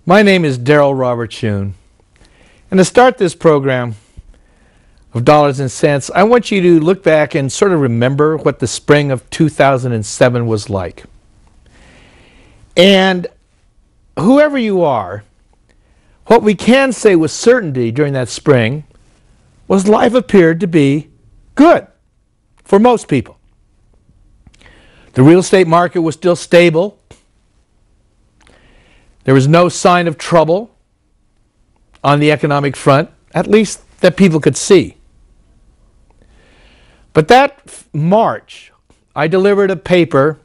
My name is Darrell Robert Shune, and to start this program of Dollars and Cents, I want you to look back and sort of remember what the spring of 2007 was like. And whoever you are, what we can say with certainty during that spring was life appeared to be good for most people. The real estate market was still stable. There was no sign of trouble on the economic front, at least that people could see. But that March, I delivered a paper,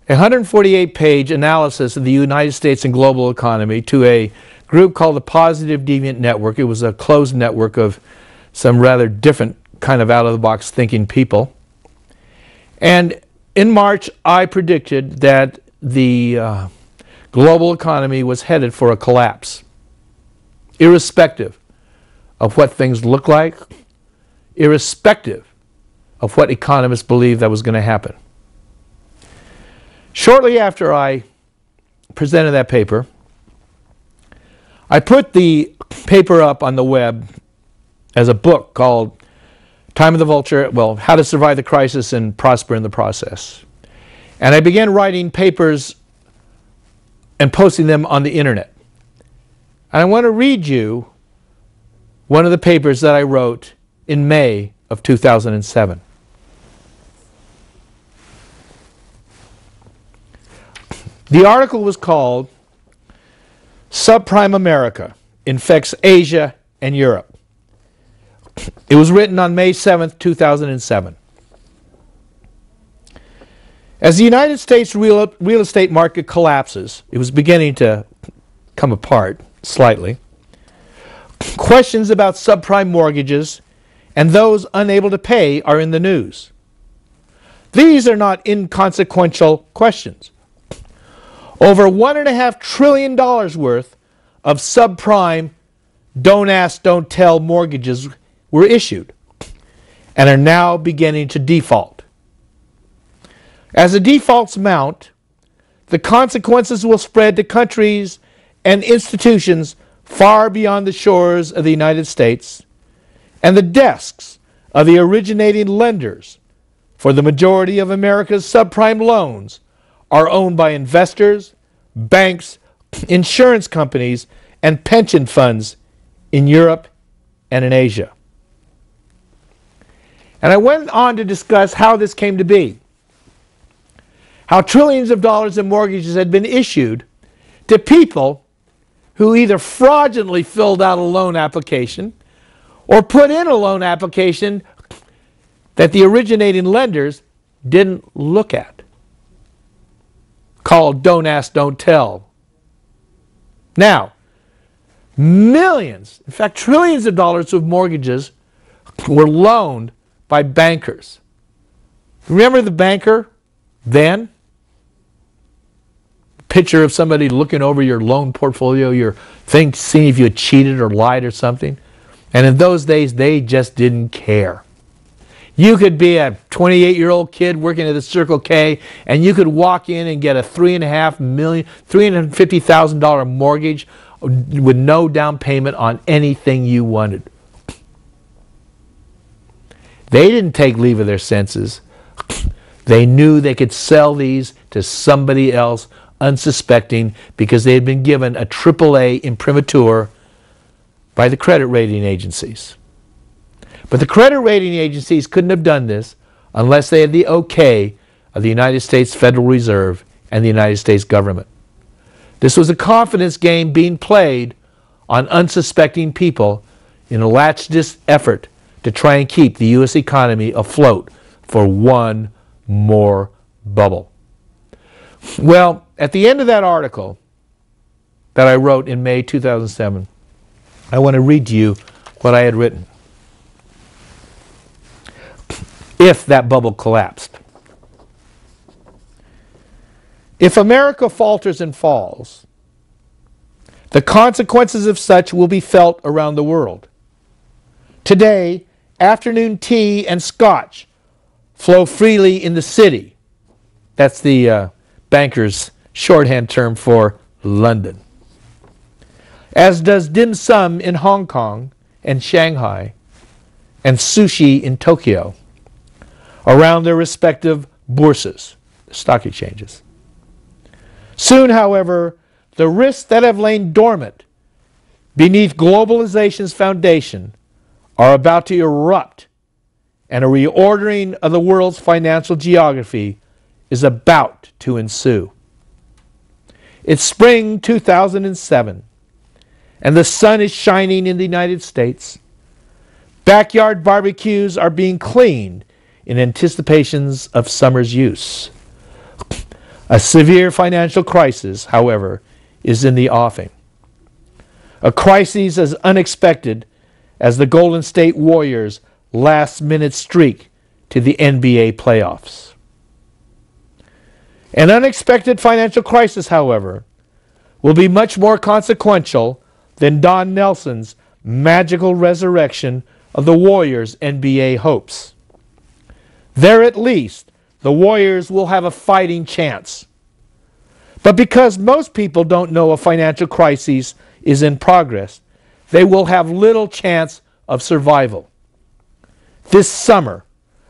a 148-page analysis of the United States and global economy to a group called the Positive Deviant Network. It was a closed network of some rather different kind of out-of-the-box thinking people. And in March, I predicted that the global economy was headed for a collapse, irrespective of what things look like, irrespective of what economists believe that was going to happen. Shortly after I presented that paper, I put the paper up on the web as a book called Time of the Vulture, How to Survive the Crisis and Prosper in the Process. And I began writing papers and posting them on the internet. And I want to read you one of the papers that I wrote in May of 2007. The article was called Subprime America Infects Asia and Europe. It was written on May 7th, 2007. As the United States real estate market collapses, it was beginning to come apart slightly. Questions about subprime mortgages and those unable to pay are in the news. These are not inconsequential questions. Over $1.5 trillion worth of subprime don't ask, don't tell mortgages were issued and are now beginning to default. As the defaults mount, the consequences will spread to countries and institutions far beyond the shores of the United States, and the desks of the originating lenders for the majority of America's subprime loans are owned by investors, banks, insurance companies, and pension funds in Europe and in Asia. And I went on to discuss how this came to be. How trillions of dollars in mortgages had been issued to people who either fraudulently filled out a loan application or put in a loan application that the originating lenders didn't look at, called Don't Ask, Don't Tell. Now, millions, in fact trillions of dollars of mortgages were loaned by bankers. Remember the banker then? Picture of somebody looking over your loan portfolio, your thing, seeing if you had cheated or lied or something. And in those days, they just didn't care. You could be a 28-year-old kid working at the Circle K, and you could walk in and get a $350,000 mortgage with no down payment on anything you wanted. They didn't take leave of their senses. They knew they could sell these to somebody else unsuspecting because they had been given a AAA imprimatur by the credit rating agencies. But the credit rating agencies couldn't have done this unless they had the okay of the United States Federal Reserve and the United States government. This was a confidence game being played on unsuspecting people in a last-ditch effort to try and keep the U.S. economy afloat for one more bubble. Well, at the end of that article that I wrote in May 2007, I want to read to you what I had written. If that bubble collapsed. If America falters and falls, the consequences of such will be felt around the world. Today, afternoon tea and scotch flow freely in the city. That's the bankers' shorthand term for London. as does dim sum in Hong Kong and Shanghai, and sushi in Tokyo, around their respective bourses, the stock exchanges. Soon, however, the risks that have lain dormant beneath globalization's foundation are about to erupt, and a reordering of the world's financial geography is about to ensue. It's spring 2007, and the sun is shining in the United States. Backyard barbecues are being cleaned in anticipations of summer's use. A severe financial crisis, however, is in the offing. A crisis as unexpected as the Golden State Warriors' last-minute streak to the NBA playoffs. An unexpected financial crisis, however, will be much more consequential than Don Nelson's magical resurrection of the Warriors' NBA hopes. There at least, the Warriors will have a fighting chance. But because most people don't know a financial crisis is in progress, they will have little chance of survival. This summer,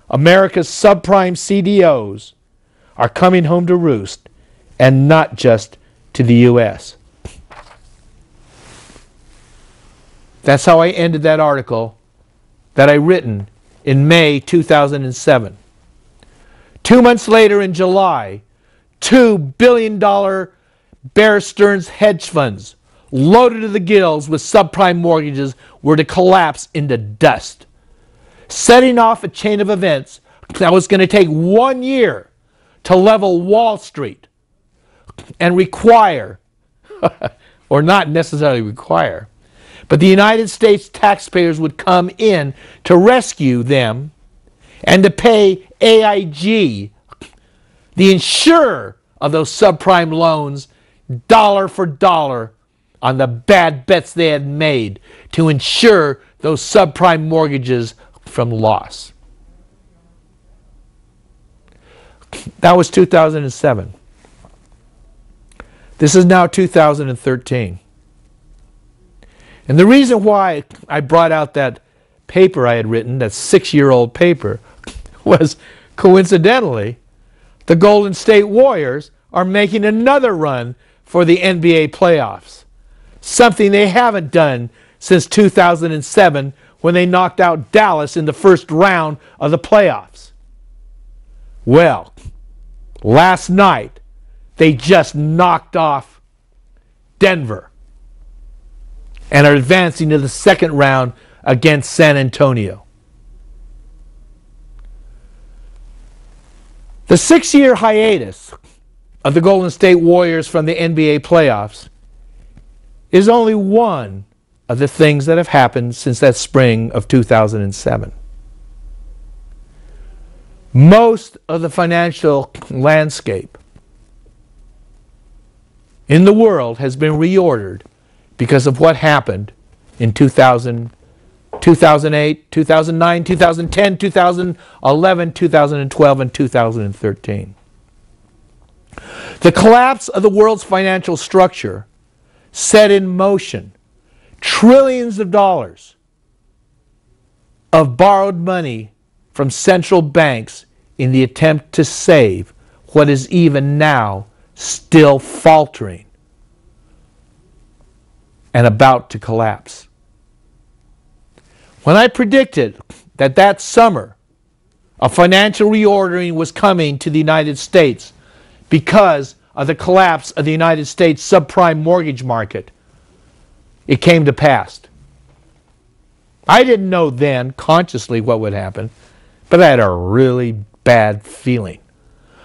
America's subprime CDOs are coming home to roost, and not just to the U.S. That's how I ended that article that I written in May 2007. 2 months later, in July, $2 billion Bear Stearns hedge funds, loaded to the gills with subprime mortgages, were to collapse into dust, setting off a chain of events that was going to take 1 year to level Wall Street and require, or not necessarily require, but the United States taxpayers would come in to rescue them and to pay AIG, the insurer of those subprime loans, dollar for dollar on the bad bets they had made to insure those subprime mortgages from loss. That was 2007. This is now 2013. And the reason why I brought out that paper I had written, that 6-year-old paper, was coincidentally the Golden State Warriors are making another run for the NBA playoffs. Something they haven't done since 2007 when they knocked out Dallas in the first round of the playoffs. Well, last night they just knocked off Denver and are advancing to the second round against San Antonio. The 6-year hiatus of the Golden State Warriors from the NBA playoffs is only one of the things that have happened since that spring of 2007. Most of the financial landscape in the world has been reordered because of what happened in 2000, 2008, 2009, 2010, 2011, 2012, and 2013. The collapse of the world's financial structure set in motion trillions of dollars of borrowed money from central banks in the attempt to save what is even now still faltering and about to collapse. When I predicted that that summer a financial reordering was coming to the United States because of the collapse of the United States subprime mortgage market, it came to pass. I didn't know then consciously what would happen, but I had a really bad feeling.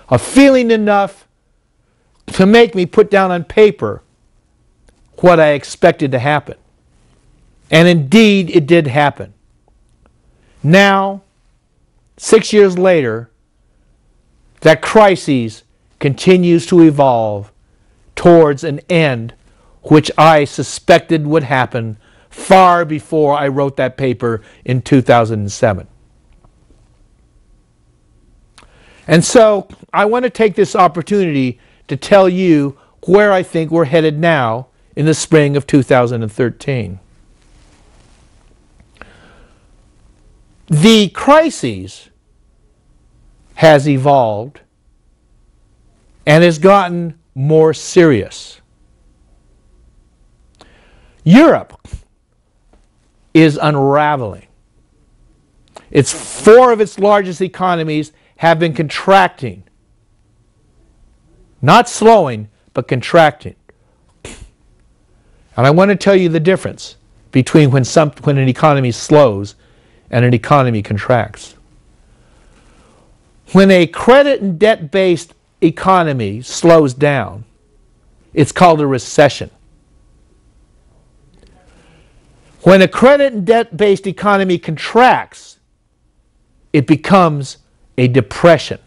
A feeling enough to make me put down on paper what I expected to happen. And indeed, it did happen. Now, 6 years later, that crisis continues to evolve towards an end which I suspected would happen far before I wrote that paper in 2007. And so I want to take this opportunity to tell you where I think we're headed now in the spring of 2013. The crisis has evolved and has gotten more serious. Europe is unraveling. Four of its largest economies have been contracting. Not slowing, but contracting. And I want to tell you the difference between when an economy slows and an economy contracts. When a credit and debt-based economy slows down, it's called a recession. When a credit and debt-based economy contracts, it becomes a depression.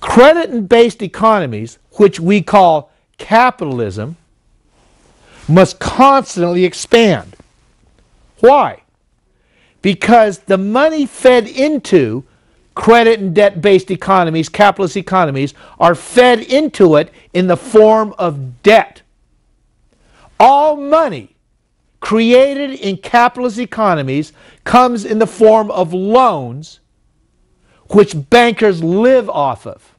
Credit and based economies, which we call capitalism, must constantly expand. Why? Because the money fed into credit and debt-based economies, capitalist economies, are fed into it in the form of debt. All money created in capitalist economies comes in the form of loans which bankers live off of.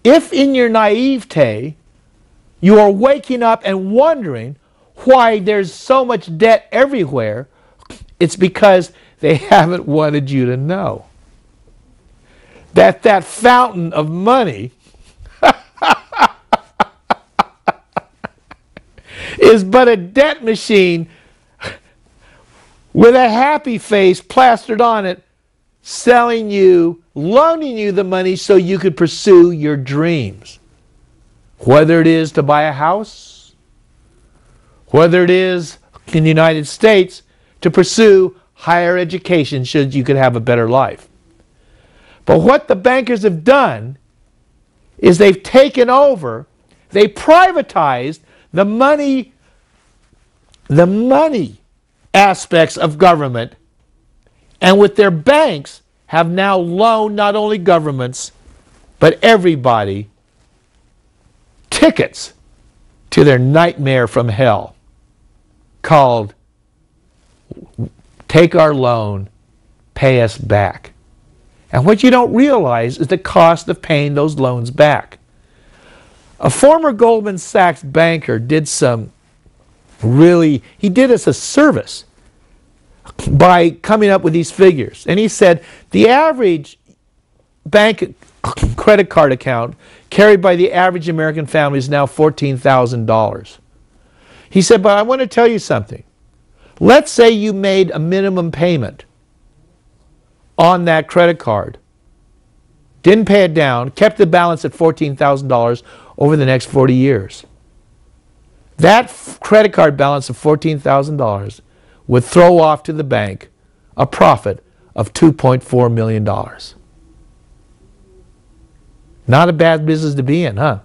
If in your naivete you are waking up and wondering why there's so much debt everywhere, it's because they haven't wanted you to know that that fountain of money is but a debt machine with a happy face plastered on it, selling you, loaning you the money so you could pursue your dreams. Whether it is to buy a house, whether it is in the United States to pursue higher education so you could have a better life. But what the bankers have done is they've taken over, they privatized the money aspects of government, and with their banks have now loaned not only governments but everybody tickets to their nightmare from hell called take our loan, pay us back. And what you don't realize is the cost of paying those loans back. A former Goldman Sachs banker did he did us a service by coming up with these figures. And he said the average bank credit card account carried by the average American family is now $14,000. He said, but I want to tell you something. Let's say you made a minimum payment on that credit card, didn't pay it down, kept the balance at $14,000 over the next 40 years. That credit card balance of $14,000 would throw off to the bank a profit of $2.4 million. Not a bad business to be in, huh?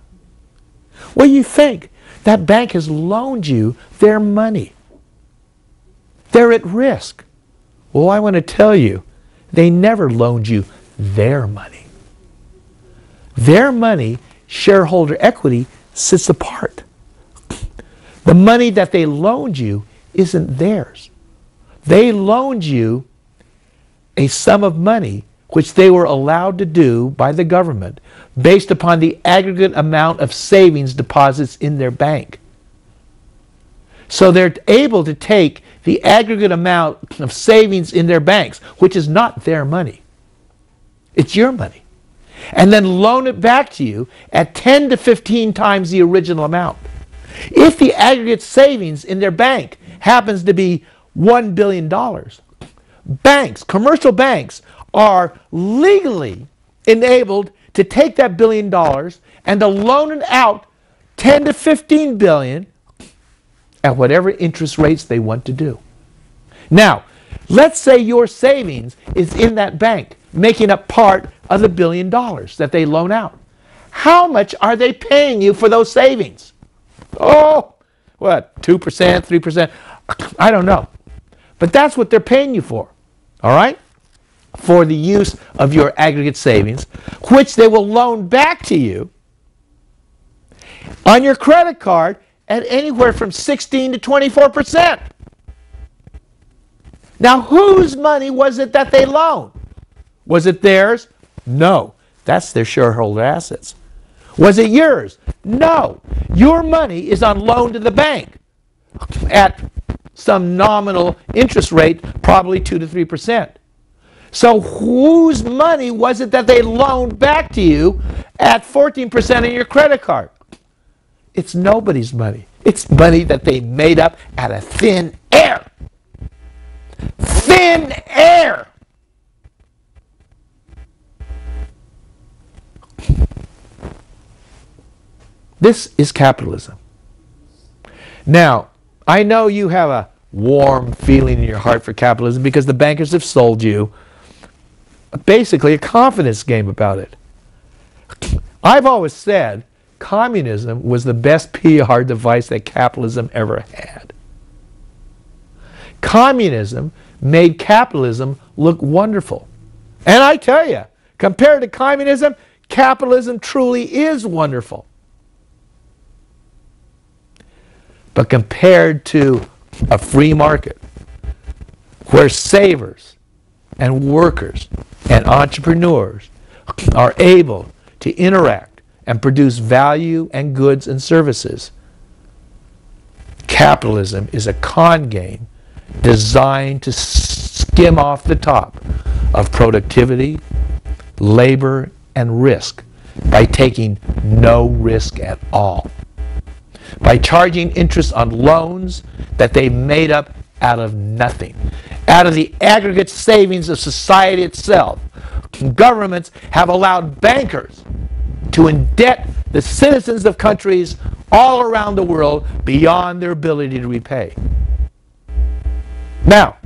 Well, you think that bank has loaned you their money. They're at risk. Well, I want to tell you, they never loaned you their money. Their money, shareholder equity, sits apart. The money that they loaned you isn't theirs. They loaned you a sum of money which they were allowed to do by the government based upon the aggregate amount of savings deposits in their bank. So they're able to take the aggregate amount of savings in their banks, which is not their money. It's your money. And then loan it back to you at 10 to 15 times the original amount. If the aggregate savings in their bank happens to be $1 billion, banks, commercial banks, are legally enabled to take that $1 billion and to loan it out 10 to 15 billion at whatever interest rates they want to do. Now, let's say your savings is in that bank, making up part of the $1 billion that they loan out. How much are they paying you for those savings? Oh, what, 2%, 3%? I don't know. But that's what they're paying you for, all right? For the use of your aggregate savings, which they will loan back to you On your credit card at anywhere from 16 to 24%. Now, whose money was it that they loaned? Was it theirs? No. That's their shareholder assets. Was it yours? No. Your money is on loan to the bank at some nominal interest rate, probably 2 to 3%. So whose money was it that they loaned back to you at 14% on your credit card? It's nobody's money. It's money that they made up out of thin air. Thin air! This is capitalism. Now, I know you have a warm feeling in your heart for capitalism because the bankers have sold you basically a confidence game about it. I've always said communism was the best PR device that capitalism ever had. Communism made capitalism look wonderful. And I tell you, compared to communism, capitalism truly is wonderful. But compared to a free market where savers and workers and entrepreneurs are able to interact and produce value and goods and services, capitalism is a con game designed to skim off the top of productivity, labor, and risk by taking no risk at all. By charging interest on loans that they made up out of nothing, out of the aggregate savings of society itself. Governments have allowed bankers to indebt the citizens of countries all around the world beyond their ability to repay. Now,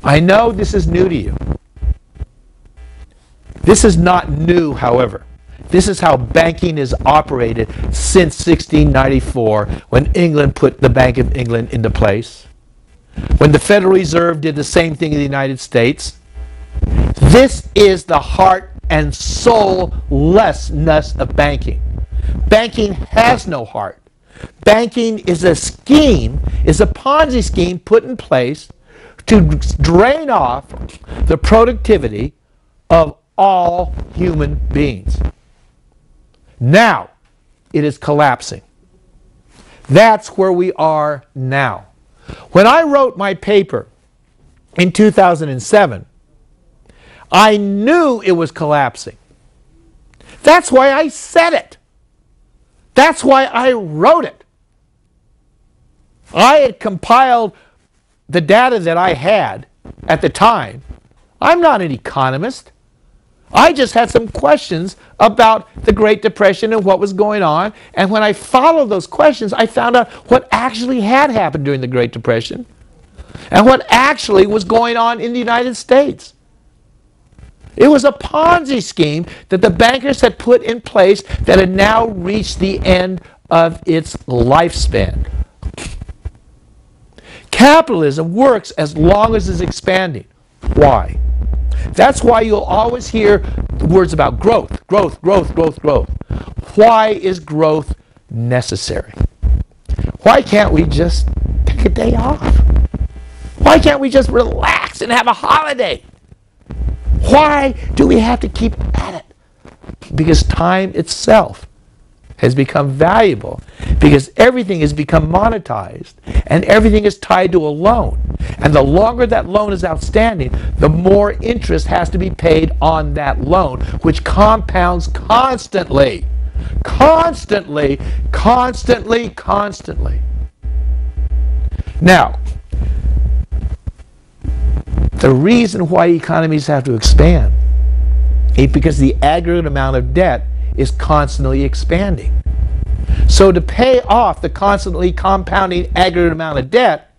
I know this is new to you. This is not new, however. This is how banking is operated since 1694, when England put the Bank of England into place. When the Federal Reserve did the same thing in the United States. This is the heart and soullessness of banking. Banking has no heart. Banking is a scheme, is a Ponzi scheme put in place to drain off the productivity of all human beings. Now, it is collapsing. That's where we are now. When I wrote my paper in 2007, I knew it was collapsing. That's why I said it. That's why I wrote it. I had compiled the data that I had at the time. I'm not an economist. I just had some questions about the Great Depression and what was going on. And when I followed those questions, I found out what actually had happened during the Great Depression and what actually was going on in the United States. It was a Ponzi scheme that the bankers had put in place that had now reached the end of its lifespan. Capitalism works as long as it's expanding. Why? That's why you'll always hear words about growth, growth, growth, growth, growth. Why is growth necessary? Why can't we just take a day off? Why can't we just relax and have a holiday? Why do we have to keep at it? Because time itself has become valuable, because everything has become monetized and everything is tied to a loan. And the longer that loan is outstanding, the more interest has to be paid on that loan, which compounds constantly. Constantly, constantly, constantly. Now, the reason why economies have to expand is because the aggregate amount of debt is constantly expanding. So to pay off the constantly compounding aggregate amount of debt,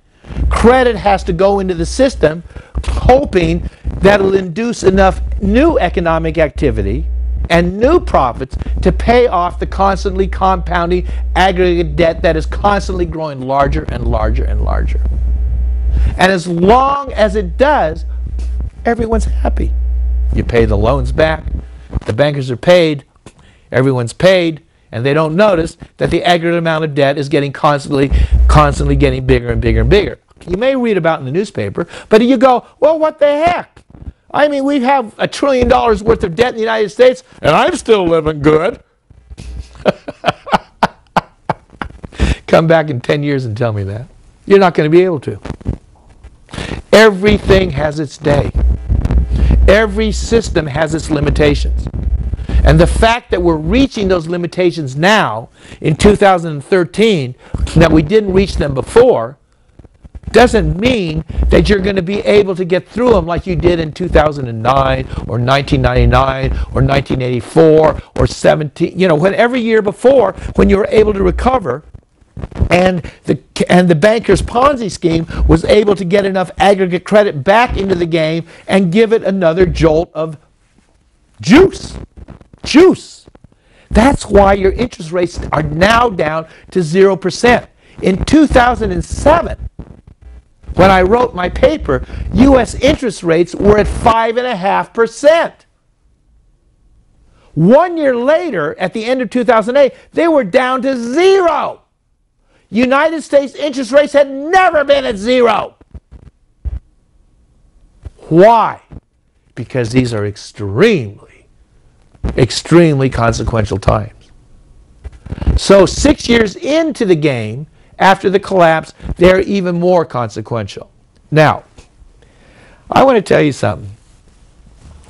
credit has to go into the system, hoping that it'll induce enough new economic activity and new profits to pay off the constantly compounding aggregate debt that is constantly growing larger and larger and larger. And as long as it does, everyone's happy. You pay the loans back, the bankers are paid, everyone's paid, and they don't notice that the aggregate amount of debt is getting constantly getting bigger and bigger and bigger. You may read about it in the newspaper, but you go, well, what the heck? I mean, we have $1 trillion worth of debt in the United States, and I'm still living good. Come back in 10 years and tell me that. You're not going to be able to. Everything has its day. Every system has its limitations. And the fact that we're reaching those limitations now, in 2013, that we didn't reach them before, doesn't mean that you're going to be able to get through them like you did in 2009 or 1999 or 1984 or 17, whatever year before, when you were able to recover, and the banker's Ponzi scheme was able to get enough aggregate credit back into the game and give it another jolt of juice. That's why your interest rates are now down to 0%. In 2007, when I wrote my paper, U.S. interest rates were at 5.5%. 1 year later, at the end of 2008, they were down to 0. United States interest rates had never been at 0. Why? Because these are extremely consequential times. So 6 years into the game, after the collapse, they're even more consequential. Now, I want to tell you something.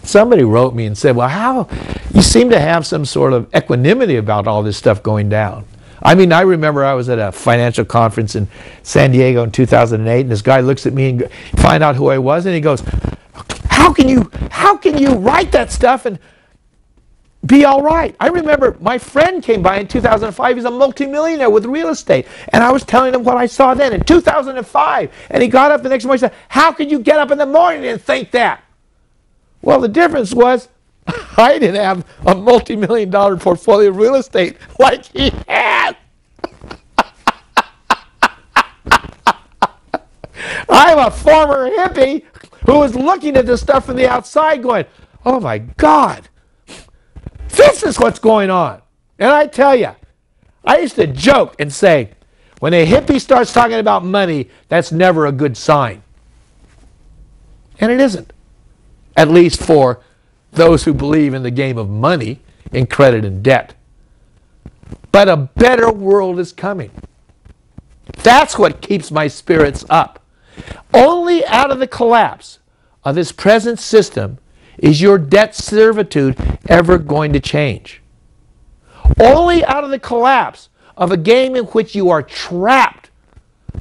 Somebody wrote me and said, well, how you seem to have some sort of equanimity about all this stuff going down. I mean, I remember I was at a financial conference in San Diego in 2008, and this guy looks at me and find out who I was, and he goes, how can you write that stuff and be all right? I remember my friend came by in 2005. He's a multimillionaire with real estate, and I was telling him what I saw then in 2005, and he got up the next morning and said, how could you get up in the morning and think that? Well, the difference was I didn't have a multi-million-dollar portfolio of real estate like he had. I'm a former hippie who was looking at this stuff from the outside going, oh my God, this is what's going on. And I tell you, I used to joke and say, when a hippie starts talking about money, that's never a good sign. And it isn't. At least for those who believe in the game of money, in credit and debt. But a better world is coming. That's what keeps my spirits up. Only out of the collapse of this present system is your debt servitude ever going to change. Only out of the collapse of a game in which you are trapped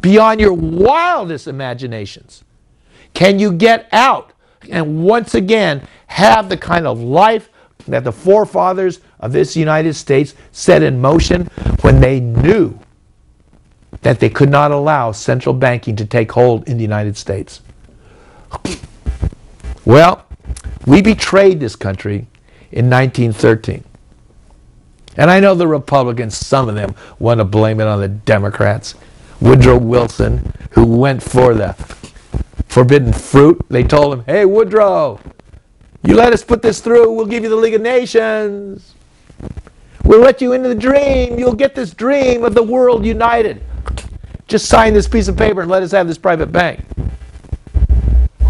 beyond your wildest imaginations can you get out and once again have the kind of life that the forefathers of this United States set in motion when they knew that they could not allow central banking to take hold in the United States. Well, we betrayed this country in 1913. And I know the Republicans, some of them, want to blame it on the Democrats. Woodrow Wilson, who went for the forbidden fruit, they told him, hey, Woodrow, you let us put this through, we'll give you the League of Nations. We'll let you into the dream. You'll get this dream of the world united. Just sign this piece of paper and let us have this private bank.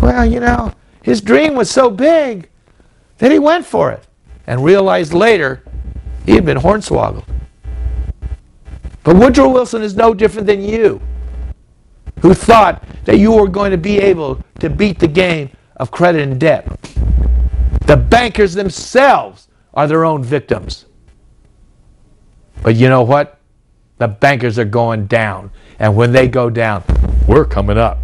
Well, you know, his dream was so big that he went for it and realized later he had been hornswoggled. But Woodrow Wilson is no different than you, who thought that you were going to be able to beat the game of credit and debt. The bankers themselves are their own victims. But you know what? The bankers are going down. And when they go down, we're coming up.